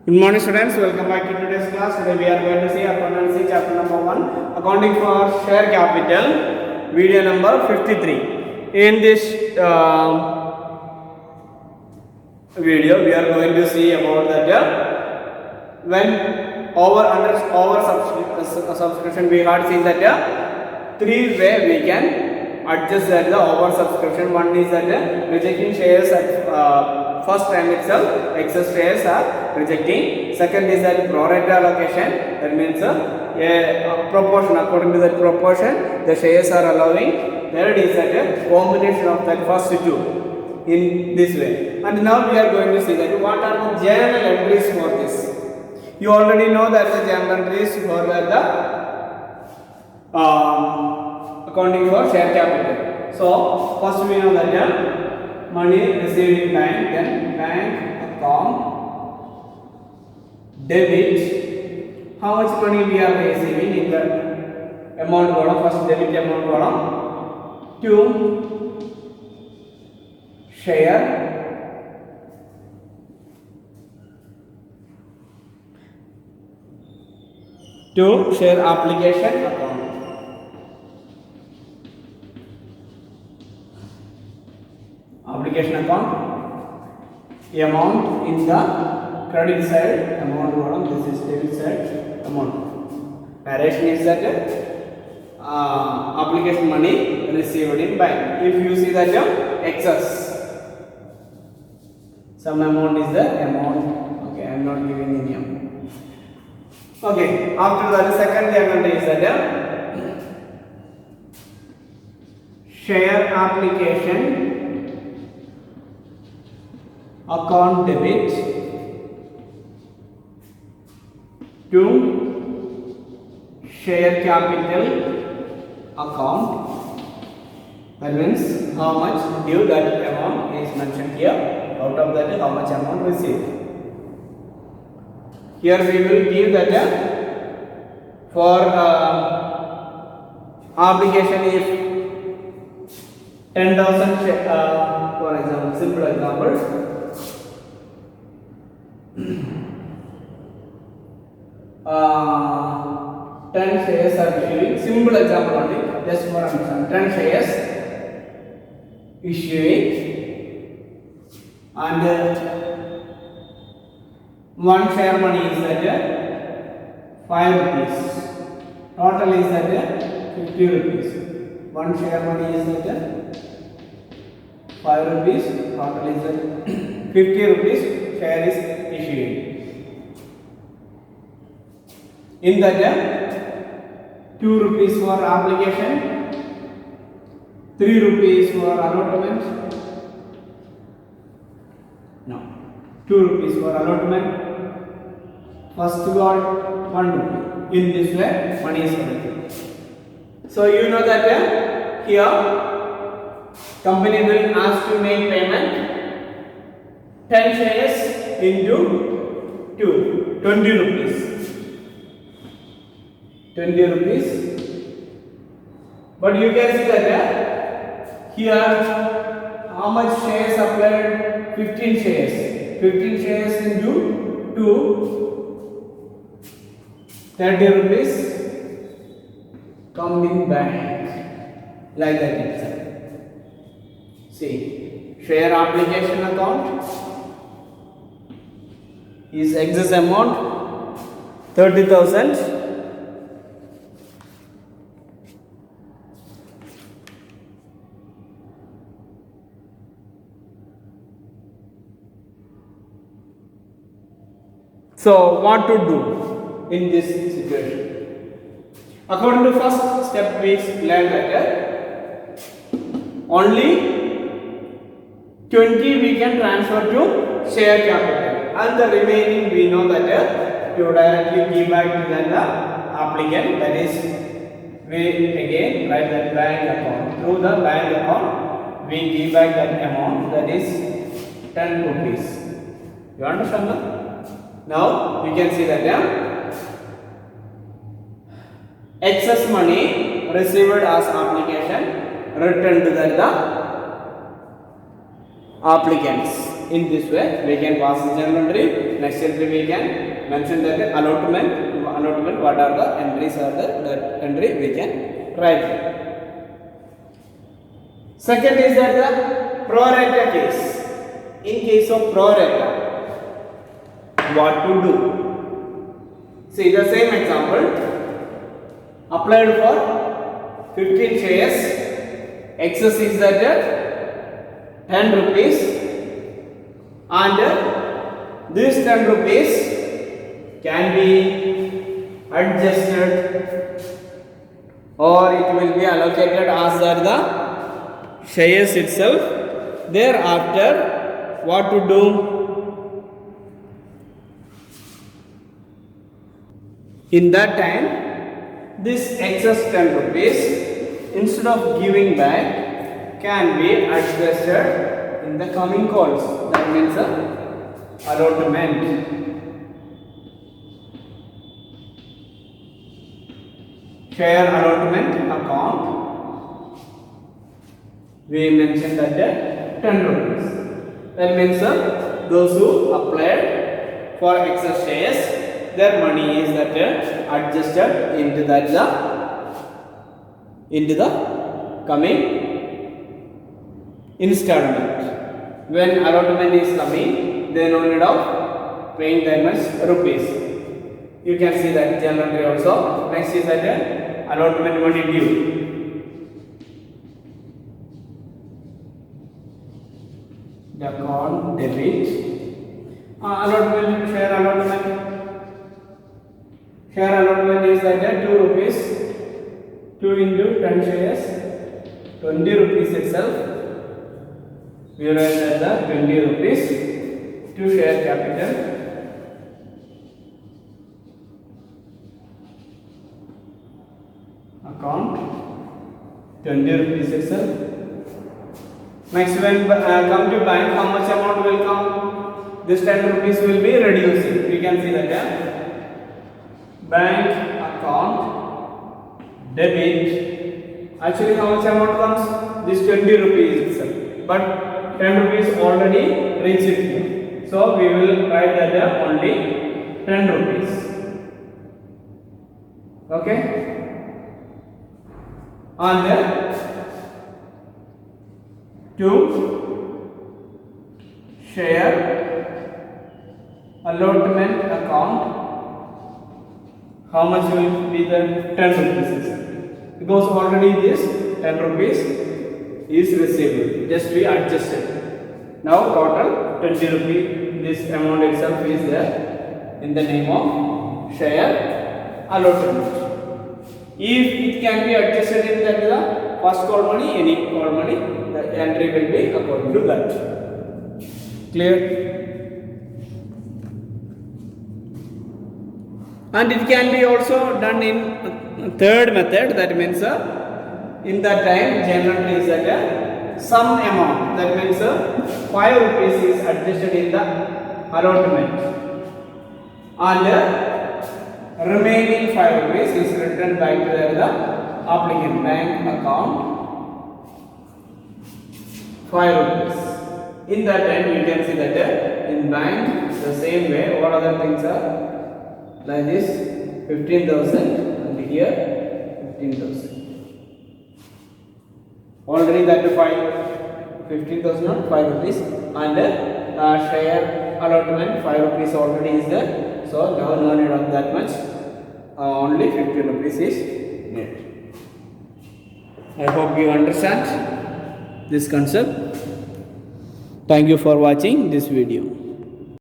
Good morning students, welcome back to today's class. Today we are going to see accountancy chapter number 1, accounting for share capital, video number 53. In this video we are going to see about that when over subscription we had seen that three way we can adjust that the over subscription. One is that rejecting shares at first time itself, excess shares are rejecting. Second is that pro rata allocation, that means a proportion, according to that proportion the shares are allowing. Third is that a combination of that first two in this way. And now we are going to see that what are the journal entries for this. You already know that the journal entries for the accounting for share capital. So first we know that money received in bank, then bank account, debit, how much money we are receiving in the amount column, first debit amount column, to share, application account. Application account, amount in the credit side, amount column, this is debit side, amount. Narration is that application money received in bank. If you see that excess, some amount is the amount. Okay, I am not giving any amount. Okay, after that, second element is that share application account debit to share capital account. That means how much due, that amount is mentioned here. Out of that, how much amount received. Here we will give that for application if 10,000 for example, simple example. 10 shares are issuing, simple example only, just for understand. 10 shares issuing, and one share money is at 5 rupees. Total is at 50 rupees. One share money is at 5 rupees. Total is at 50 rupees. Share is issuing. In that 2 rupees for application, 3 rupees for allotment. No, 2 rupees for allotment. First got 1 rupee. In this way, money is collected. So you know that here company will ask to make payment 10 shares into 2, 20 rupees. 20 rupees. But you can see that here how much shares applied? 15 shares. 15 shares into 2, 30 rupees come in bank. Like that itself. See, share application account is excess amount 30,000. So what to do in this situation? According to first step, we learned that only 20 we can transfer to share capital, and the remaining we know that you directly give back to the applicant. That is, we again write that bank account. Through the bank account, we give back that amount, that is 10 rupees. You understand that? Now you can see that excess money received as application returned to the applicants. in this way we can pass the journal entry. Next entry we can mention that allotment what are the entries are the that entry we can write. Second is that the pro rata case. In case of pro rata, what to do? See the same example. Applied for 15 shares. Excess is that 10 rupees, and this 10 rupees can be adjusted or it will be allocated as the shares itself. Thereafter, what to do? In that time, this excess 10 rupees, instead of giving back, can be adjusted in the coming calls. That means allotment. Share allotment account. We mentioned that 10 rupees. That means those who applied for excess shares, their money is that adjusted into the coming installment. When allotment is coming, they no need of paying that much rupees. You can see that journal entry also. Next is that allotment money due. The account debit. Allotment, share allotment. Share allotment is that 2 rupees. 2 into 10 shares, 20 rupees itself. We write that 20 rupees to share capital. Account 20 rupees itself. Next, when come to bank, how much amount will come? This 10 rupees will be reducing. We can see that bank account debit. Actually, how much amount comes? This 20 rupees itself. But 10 rupees already reached here. So we will write that only 10 rupees. Okay? And to share allotment account, how much will be the 10 rupees? Because already this 10 rupees is received, just we adjusted. Now total 20 rupees, this amount itself is there in the name of share allotment. If it can be adjusted in that the first call money, any call money, the entry will be according to that. Clear? And it can be also done in third method. That means in that time general is at some amount. That means 5 rupees is adjusted in the allotment, and remaining 5 rupees is returned back to the applicant bank account. 5 rupees. In that time you can see that in bank the same way all other things are like this, 15,000 and here 15,000. Already that 15,000 not 5 rupees, and share allotment 5 rupees already is there. So now no need of that much. Only 50 rupees is needed. I hope you understand this concept. Thank you for watching this video.